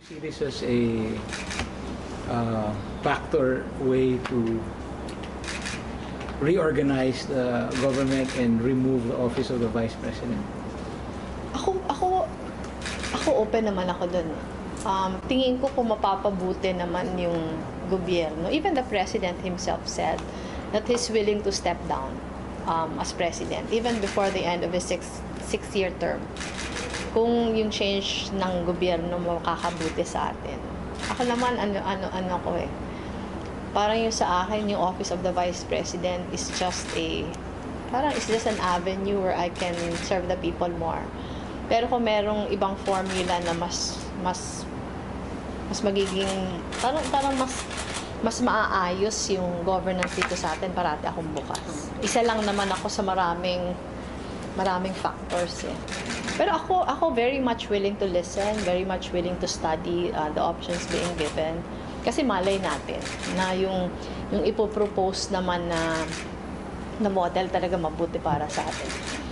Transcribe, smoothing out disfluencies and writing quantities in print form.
See this as a factor way to reorganize the government and remove the office of the Vice President? Ako open naman ako dun. Tingin ko kung mapapabuti naman yung gobyerno. Even the President himself said that he's willing to step down as President, even before the end of his six-year term. Kung yung change ng gobyerno makakabuti sa atin. Ako naman, ano ko eh. Parang yung sa akin, yung Office of the Vice President is just it's just an avenue where I can serve the people more. Pero kung merong ibang formula na mas magiging, parang mas maaayos yung governance dito sa atin, parati akong bukas. Isa lang naman ako sa maraming factors eh. Pero ako very much willing to listen, very much willing to study the options being given. Kasi malay natin na yung ipopropose naman na model talaga mabuti para sa atin.